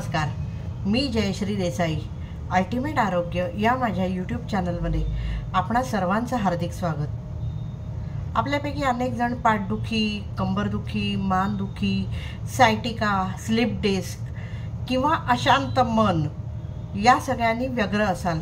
नमस्कार, मी जयश्री देसाई. अल्टिमेट आरोग्य या माझ्या यूट्यूब चॅनलमध्ये आपणा सर्वांचं हार्दिक स्वागत. आपल्यापैकी अनेक जण पाठदुखी, कंबरदुखी, मानदुखी, सायटिका, स्लिप डिस्क किंवा अशांत मन या सगळ्यांनी व्यग्र असाल,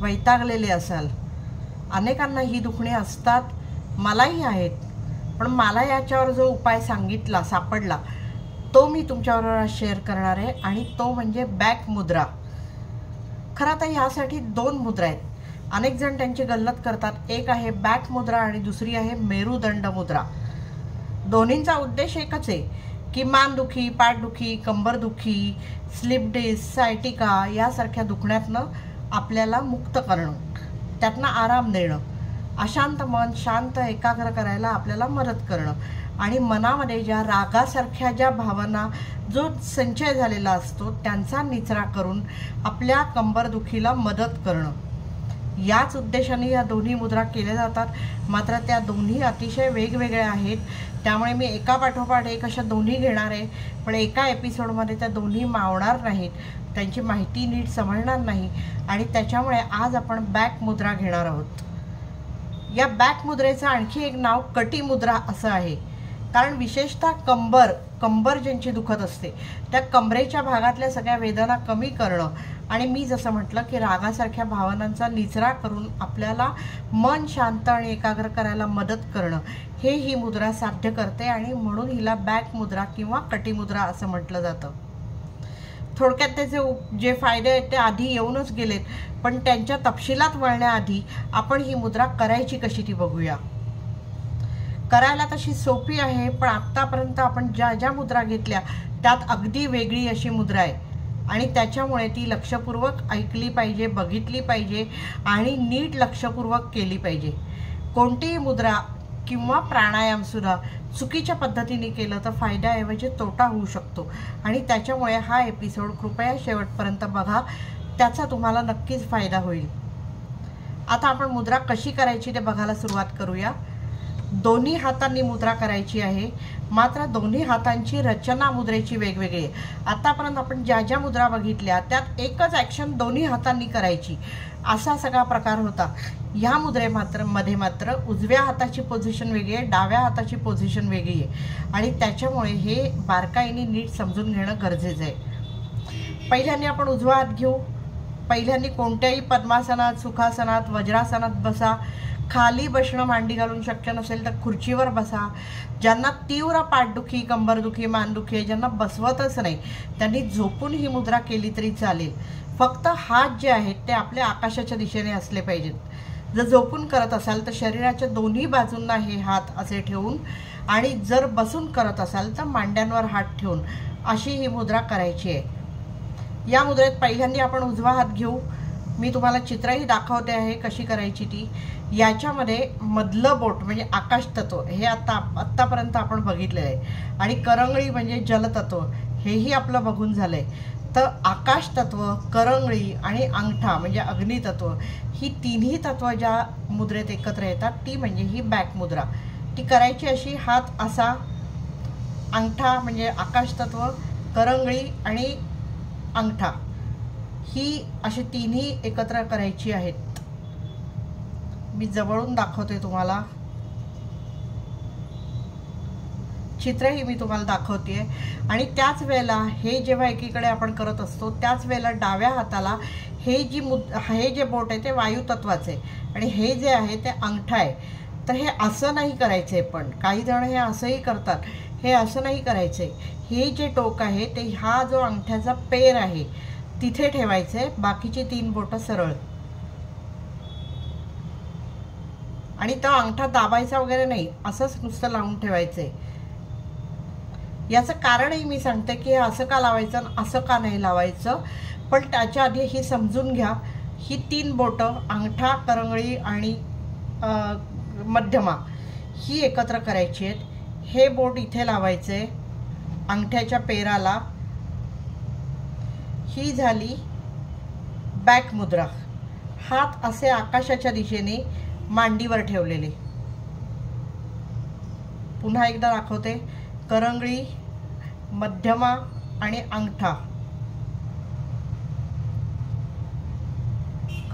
वैतागलेले असाल. अनेकांना ही दुखणे असतात, मलाही आहेत. पण मला याच्यावर जो उपाय सापडला तो मी तुमच्याबरोबर शेअर करणार आहे आणि तो म्हणजे बॅक मुद्रा. खरं तर ह्यासाठी दोन मुद्रा आहेत. अनेक जण त्यांची गल्लत करतात. एक आहे बॅक मुद्रा आणि दुसरी आहे मेरुदंड मुद्रा. दोन्हींचा उद्देश एकच आहे की मानदुखी, पाठदुखी, कंबरदुखी, स्लिप डिस्क, सायटिका यासारख्या दुखण्यातनं आपल्याला मुक्त करणं, त्यातनं आराम देणं, अशांत मन शांत एकाग्र करायला आपल्याला मदत करणं आणि मनामध्ये ज्या रागासारख्या ज्या भावना जो संचय झालेला असतो त्यांचा निचरा करून आपल्या कंबरदुखीला मदत करणं, याच उद्देशाने या दोन्ही मुद्रा केल्या जातात. मात्र त्या दोन्ही अतिशय वेगवेगळ्या आहेत. त्यामुळे मी एका पाठोपाठ एक अशा दोन्ही घेणार आहे. पण एका एपिसोडमध्ये त्या दोन्ही मावणार नाहीत, त्यांची माहिती नीट समजणार नाही आणि त्याच्यामुळे आज आपण बॅक मुद्रा घेणार आहोत. या बॅक मुद्रेचं आणखी एक नाव कटी मुद्रा असं आहे. कारण विशेषतः कंबर ज्यांची दुखत असते त्या कमरेच्या भागातल्या सगळ्या वेदना कमी करणं आणि मी जसं म्हटलं की रागासारख्या भावनांचा निचरा करून आपल्याला मन शांत आणि एकाग्र करायला मदत करणं, हे ही मुद्रा साध्य करते आणि म्हणून हिला बॅक मुद्रा किंवा कटी मुद्रा असं म्हटलं जातं. थोडक्यात त्याचे जे फायदे आहेत ते आधी येऊनच गेलेत, पण त्यांच्या तपशिलात वळण्याआधी आपण ही मुद्रा करायची कशी ती बघूया. करायला तशी सोपी आहे, पण आत्तापर्यंत आपण ज्या ज्या मुद्रा घेतल्या त्यात अगदी वेगळी अशी मुद्रा आहे आणि त्याच्यामुळे ती लक्षपूर्वक ऐकली पाहिजे, बघितली पाहिजे आणि नीट लक्षपूर्वक केली पाहिजे. कोणतीही मुद्रा किंवा प्राणायामसुद्धा चुकीच्या पद्धतीने केलं तर फायद्याऐवजी तोटा होऊ शकतो आणि त्याच्यामुळे हा एपिसोड कृपया शेवटपर्यंत बघा, त्याचा तुम्हाला नक्कीच फायदा होईल. आता आपण मुद्रा कशी करायची ते बघायला सुरुवात करूया. दोन्ही हातांनी मुद्रा करायची आहे, मात्र दोन्ही हातांची रचना मुद्रेची वेगवेगळी आहे. आतापर्यंत आपण ज्या ज्या मुद्रा बघितल्या त्यात एकच ॲक्शन दोन्ही हातांनी करायची असा सगळा प्रकार होता. ह्या मध्ये मात्र उजव्या हाताची पोझिशन वेगळी आहे, डाव्या हाताची पोझिशन वेगळी आहे आणि त्याच्यामुळे हे बारकाईने नीट समजून घेणं गरजेचं आहे. पहिल्यांदा आपण उजवा हात घेऊ. पहिल्यांदा कोणत्याही पद्मासनात, सुखासनात, वज्रासनात बसा. खाली बसणं मांडी घालून शक्य नसेल तर खुर्चीवर बसा. ज्यांना तीव्र पाठदुखी, कंबरदुखी, मानदुखी आहे, ज्यांना बसवतच नाही, त्यांनी झोपून ही मुद्रा केली तरी चालेल. फक्त हात जे आहेत ते आपल्या आकाशाच्या दिशेने असले पाहिजेत. जर झोपून करत असाल तर शरीराच्या दोन्ही बाजूंना हे हात असे ठेवून आणि जर बसून करत असाल तर मांड्यांवर हात ठेवून अशी ही मुद्रा करायची आहे. या मुद्रेत पहिल्यांदा आपण उजवा हात घेऊ. मी तुम्हाला चित्रही दाखवते आहे कशी करायची ती. याच्यामध्ये मधलं बोट म्हणजे आकाश तत्व हे आत्तापर्यंत आपण बघितलेलं आहे आणि करंगळी म्हणजे जलतत्व हेही आपलं बघून झालं आहे. तर आकाश तत्व, करंगळी आणि अंगठा म्हणजे अग्नितत्व ही तिन्ही तत्व ज्या मुद्रेत एकत्र येतात ती म्हणजे ही बॅक मुद्रा. ती करायची अशी, हात असा, अंगठा म्हणजे आकाश तत्व, करंगळी आणि अंगठा ही अशी तिन्ही एकत्र करायची आहेत. मी जवळून दाखवते तुम्हाला, चित्रही मी तुम्हाला दाखवते. आणि त्याच वेळेला हे जेव्हा एकीकडे आपण करत असतो त्याच वेळेला डाव्या हाताला हे जे बोट आहे ते वायुतत्वाचे आहे आणि हे जे आहे ते अंगठा आहे. तर हे असं नाही करायचं आहे, पण काही जण हे असंही करतात. हे असं नाही करायचं आहे. हे जे टोक आहे ते हा जो अंगठ्याचा पेर आहे तिथे ठेवायचं आहे, बाकीची तीन बोटं सरळ. आणि तो अंगठा दाबायचा वगैरे नाही, असंच नुसतं लावून ठेवायचं आहे. याचं कारणही मी सांगते की हे असं का लावायचं आणि असं का नाही लावायचं. पण त्याच्या आधी ही समजून घ्या, ही तीन बोटं अंगठा, करंगळी आणि मध्यमा ही एकत्र करायची आहेत. हे बोट इथे लावायचं आहे अंगठ्याच्या पेराला. ही झाली बॅक मुद्रा. हात असे आकाशाच्या दिशेने मांडीवर ठेवलेले. पुन्हा एकदा दाखवते. करंगळी, मध्यमा आणि अंगठा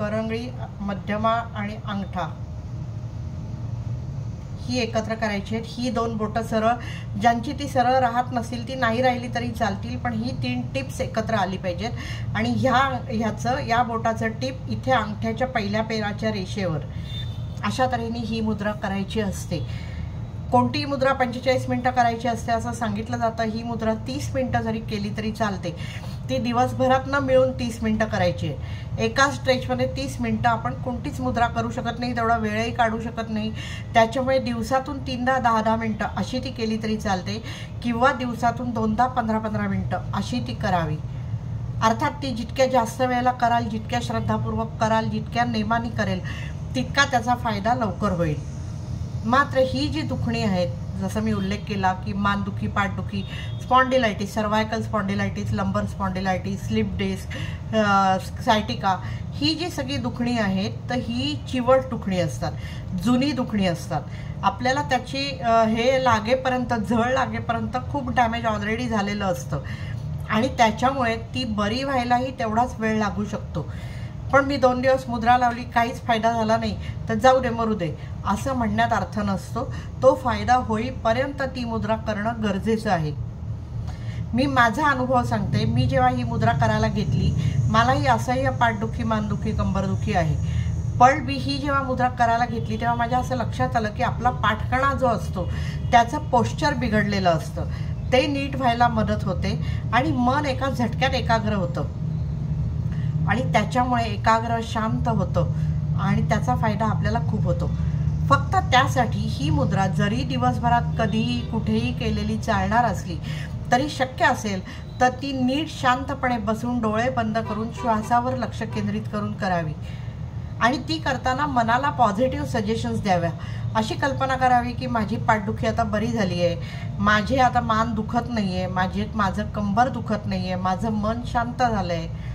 करंगळी, मध्यमा आणि अंगठा ही एकत्र करायची आहेत। ही 2 बोटं सरळ, ज्यांची ती सरळ राहत नसेल ती नाही राहिली तरी चालतील, पण ही 3 टिप्स एकत्र आली पाहिजेत। आणि या बोटाचं टिप इथे अंगठ्याच्या पहिल्या पेराच्या रेषेवर अशा तऱ्हेने ही मुद्रा करायची असते। कोणतीही मुद्रा 45 मिनिटं करायची असते असं सांगितलं जातं। ही मुद्रा 30 मिनिटं जरी केली तरी चालते। ती दिवसभरात न मिळून 30 मिनिटं करायची आहे। एका स्ट्रेचमध्ये 30 मिनिटं आपण कोणतीच मुद्रा करू शकत नाही, तेवढा वेळही काढू शकत नाही। त्याच्यामुळे दिवसातून 3दा 10-10 मिनिटं अशी ती केली तरी चालते, किंवा दिवसातून 2दा 15-15 मिनिटं अशी ती करावी। अर्थात ती जितक्या जास्त वेळेला कराल, जितक्या श्रद्धापूर्वक कराल, जितक्या नेमाने करेल, तितका त्याचा फायदा लवकर होईल। मात्र ही जी दुखणी आहेत, जसं मी उल्लेख केला की मानदुखी, पाठदुखी, स्पॉन्डिलायटिस, सर्वायकल स्पॉन्डिलायटिस, लंबर स्पॉन्डिलायटिस, स्लिप डिस्क, सायटिका, ही जी सगळी दुखणी आहेत तर ही चिवट दुखणी असतात, जुनी दुखणी असतात। आपल्याला त्याची हे लागेपर्यंत, झळ लागेपर्यंत खूप डॅमेज ऑलरेडी झालेलं असतं आणि त्याच्यामुळे ती बरी व्हायलाही तेवढाच वेळ लागू शकतो। पण मी 2 दिवस मुद्रा लावली, काहीच फायदा झाला नाही तर जाऊ दे, मरू दे, असं म्हणण्यात अर्थ नसतो। तो फायदा होईपर्यंत ती मुद्रा करणं गरजेचं आहे। मी माझा अनुभव सांगते। मी जेव्हा ही मुद्रा करायला घेतली, मलाही असह्य पाठदुखी, मानदुखी, कंबरदुखी आहे, पण मी ही जेव्हा मुद्रा करायला घेतली तेव्हा माझ्या असं लक्षात आलं की आपला पाठकणा जो असतो त्याचं पोश्चर बिघडलेलं असतं, ते नीट व्हायला मदत होते आणि मन एका झटक्यात एकाग्र होतं आणि त्याच्यामुळे एकाग्र, शांत होतं आणि त्याचा फायदा आपल्याला खूप होतो। फक्त त्यासाठी ही मुद्रा जरी दिवसभरात कधीही कुठेही केलेली चालणार असली तरी शक्य असेल तर ती नीट शांतपणे बसून, डोळे बंद करून, श्वासावर लक्ष केंद्रित करून करावी आणि ती करताना मनाला पॉझिटिव्ह सजेशन्स द्याव्या। अशी कल्पना करावी की माझी पाठदुखी आता बरी झाली आहे, माझे आता मान दुखत नाही आहे, माझं कंबर दुखत नाही आहे, माझं मन शांत झालं आहे।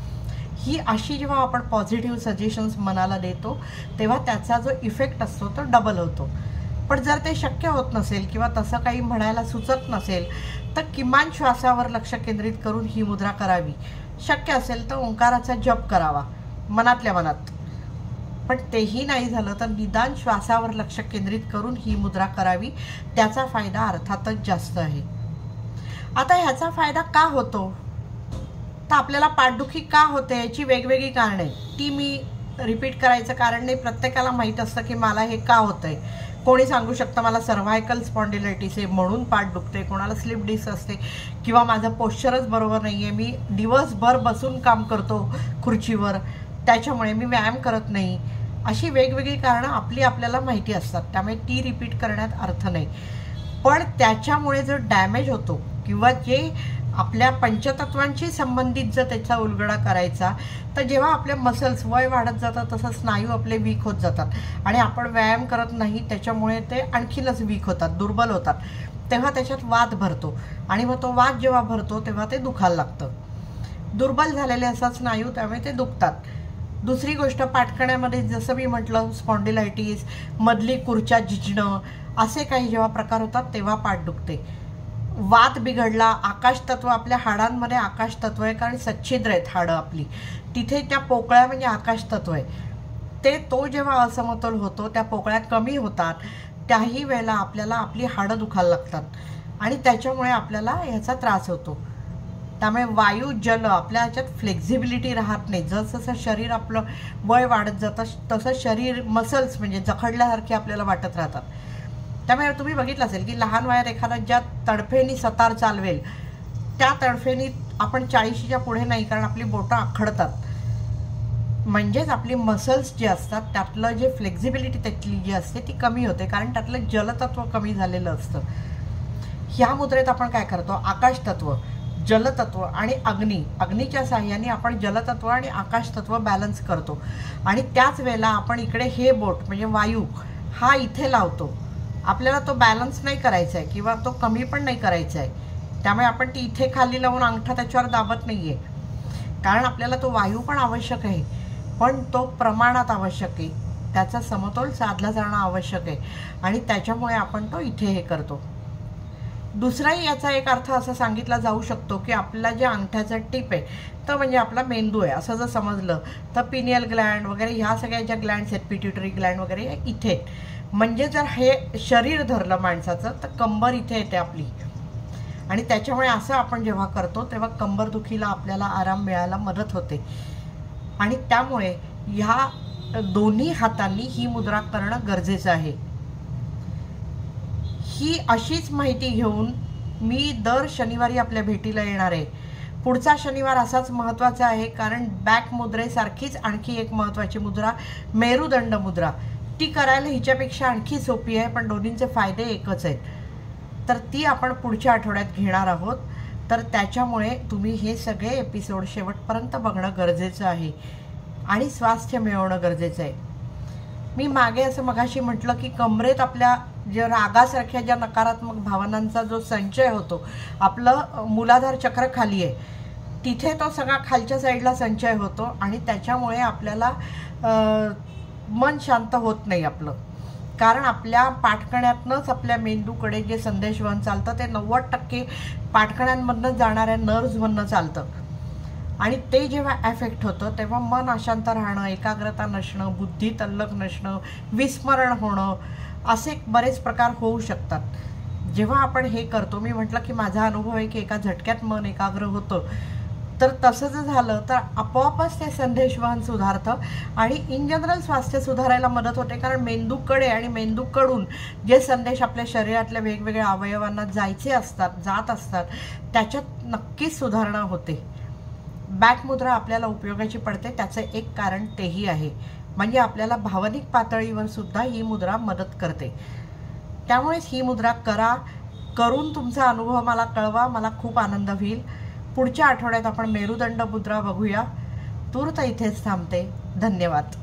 ही अशी जेव्हा आपण पॉझिटिव्ह सजेशन्स मनाला देतो तेव्हा त्याचा जो इफेक्ट असतो तो डबल होतो। पण जर ते शक्य होत नसेल किंवा तसं काही म्हणायला सुचत नसेल तर किमान श्वासावर लक्ष केंद्रित करून ही मुद्रा करावी। शक्य असेल तर ओंकाराचा जप करावा मनातल्या मनात, पण तेही नाही झालं तर निदान श्वासावर लक्ष केंद्रित करून ही मुद्रा करावी। त्याचा फायदा अर्थातच जास्त आहे। आता ह्याचा फायदा का होतो तर आपल्याला पाठदुखी का होते याची वेगवेगळी कारणे, ती मी रिपीट करायचं कारण नाही। प्रत्येकाला माहीत असतं की मला हे का होतंय। कोणी सांगू शकतं मला सर्व्हायकल स्पॉन्डिलायटिस आहे म्हणून पाठ दुखते, कोणाला स्लिप डिस्क असते, किंवा माझं पोश्चरच बरोबर नाही आहे, मी दिवसभर बसून काम करतो खुर्चीवर त्याच्यामुळे मी व्यायाम करत नाही। अशी वेगवेगळी कारणं आपल्याला माहिती असतात, त्यामुळे ती रिपीट करण्यात अर्थ नाही। पण त्याच्यामुळे जो डॅमेज होतो किंवा जे आपल्या पंचतत्वांशी संबंधित जर त्याचा उलगडा करायचा तर जेव्हा आपले मसल्स वय वाढत जातात तसं स्नायू आपले वीक होत जातात आणि आपण व्यायाम करत नाही, त्याच्यामुळे ते आणखीनच वीक होतात, दुर्बल होतात, तेव्हा त्याच्यात वात भरतो आणि मग तो वात जेव्हा भरतो तेव्हा ते दुखायला लागतं। दुर्बल झालेले असतात स्नायू, त्यामुळे ते दुखतात। दुसरी गोष्ट, पाठकण्यामध्ये जसं मी म्हटलं स्पॉन्डिलायटिस, मधली खुर्च्या झिजणं, असे काही जेव्हा प्रकार होतात तेव्हा पाठ दुखते। वात बिघडला, आकाश तत्व, आपल्या हाडांमध्ये आकाश तत्व आहे कारण सच्छिद्र आहेत हाडं आपली, तिथे त्या पोकळ्या म्हणजे आकाश तत्व आहे, तो जेव्हा असमतोल होतो, त्या पोकळ्या कमी होतात, त्याही वेळेला आपल्याला आपली हाडं दुखायला लागतात आणि त्याच्यामुळे आपल्याला याचा त्रास होतो। त्यामुळे वायू, जल आपल्या ह्याच्यात फ्लेक्झिबिलिटी राहत नाही। जसं शरीर आपलं वय वाढत जातं तसं शरीर, मसल्स म्हणजे जखडल्यासारखे आपल्याला वाटत राहतात। त्यामुळे तुम्ही बघितलं असेल की लहान वयात एखादा ज्या तडफेनी सतार चालवेल त्या तडफेनी आपण 40च्या पुढे नाही, कारण आपली बोटं आखडतात, म्हणजेच आपली मसल्स जे असतात त्यातलं जे फ्लेक्झिबिलिटी त्यातली जी असते ती कमी होते, कारण त्यातलं जलतत्व कमी झालेलं असतं। ह्या मुद्रेत आपण काय करतो, आकाश तत्व, जलतत्व आणि अग्नीच्या साहाय्याने आपण जलतत्व आणि आकाश तत्व बॅलन्स करतो आणि त्याच वेळेला आपण इकडे हे बोट म्हणजे वायू हा इथे लावतो। आपल्याला तो बॅलन्स नाही करायचा आहे किंवा तो कमी पण नाही करायचा आहे, त्यामुळे आपण ती इथे खाली लावून अंगठा त्याच्यावर दाबत नाही आहे, कारण आपल्याला तो वायू पण आवश्यक आहे, पण तो प्रमाणात आवश्यक आहे, त्याचा समतोल साधला जाणं आवश्यक आहे आणि त्याच्यामुळे आपण तो इथे हे करतो। दुसराही याचा एक अर्थ असा सांगितला जाऊ शकतो की आपला जे अंगठ्याचा टीप आहे तर म्हणजे आपला मेंदू आहे असं जर समजलं तर पिनियल ग्लँड वगैरे ह्या सगळ्या ज्या ग्लँड्स आहेत, पिट्युटरी ग्लँड वगैरे इथे, म्हणजे जर हे शरीर धरलं माणसाचं तर कंबर इथे येते आपली, आणि त्याच्यामुळे असं आपण जेव्हा करतो तेव्हा कंबरदुखीला आपल्याला आराम मिळायला मदत होते. आणि त्यामुळे ह्या दोन्ही हातांनी ही मुद्रा करणं गरजेचं आहे. ही अशीच माहिती घेऊन मी दर शनिवारी आपल्या भेटीला येणार आहे. पुढचा शनिवार असाच महत्त्वाचा आहे, कारण बॅक मुद्रेसारखीच आणखी एक महत्त्वाची मुद्रा मेरुदंड मुद्रा, ती करायला हिच्यापेक्षा आणखी सोपी आहे, पण दोन्हींचे फायदे एकच आहेत. तर ती आपण पुढच्या आठवड्यात घेणार आहोत. तर त्याच्यामुळे तुम्ही हे सगळे एपिसोड शेवटपर्यंत बघणं गरजेचं आहे आणि स्वास्थ्य मिळवणं गरजेचं आहे. मी मागे असं मगाशी म्हटलं की कमरेत आपल्या ज्या रागासारख्या ज्या नकारात्मक भावनांचा जो संचय होतो, आपलं मूलाधार चक्र खाली आहे, तिथे तो सगळा खालच्या साईडला संचय होतो आणि त्याच्यामुळे आपल्याला मन शांत होत नाही आपलं. कारण आपल्या पाठकण्यातनंच आपल्या मेंदूकडे जे संदेशवहन चालतं ते 90% पाठकण्यांमधनं जाणाऱ्या नर्व्हजमधनं चालतं, आणि ते जेव्हा ॲफेक्ट होतं तेव्हा मन अशांत राहणं, एकाग्रता नसणं, बुद्धी तल्लख नसणं, विस्मरण होणं, असे बरेच प्रकार होऊ शकतात. जेव्हा आपण हे करतो, मी म्हटलं की माझा अनुभव आहे की एका झटक्यात मन एकाग्र होतं, तर तसं जर झालं तर आपोआपच ते संदेशवहन सुधारतं आणि इन जनरल स्वास्थ्य सुधारायला मदत होते. कारण मेंदूकडे आणि मेंदूकडून जे संदेश आपल्या शरीरातल्या वेगवेगळ्या अवयवांना जात असतात त्याच्यात नक्कीच सुधारणा होते. बॅक मुद्रा आपल्याला उपयोगाची पडते, त्याचं एक कारण तेही आहे, म्हणजे आपल्याला भावनिक पातळीवर सुद्धा ही मुद्रा मदत करते. त्यामुळेच ही मुद्रा करून तुमचा अनुभव मला कळवा, मला खूप आनंद होईल. पुढच्या आठवड्यात आपण मेरुदंड मुद्रा बघूया. तूर्त इथेच थांबते. धन्यवाद.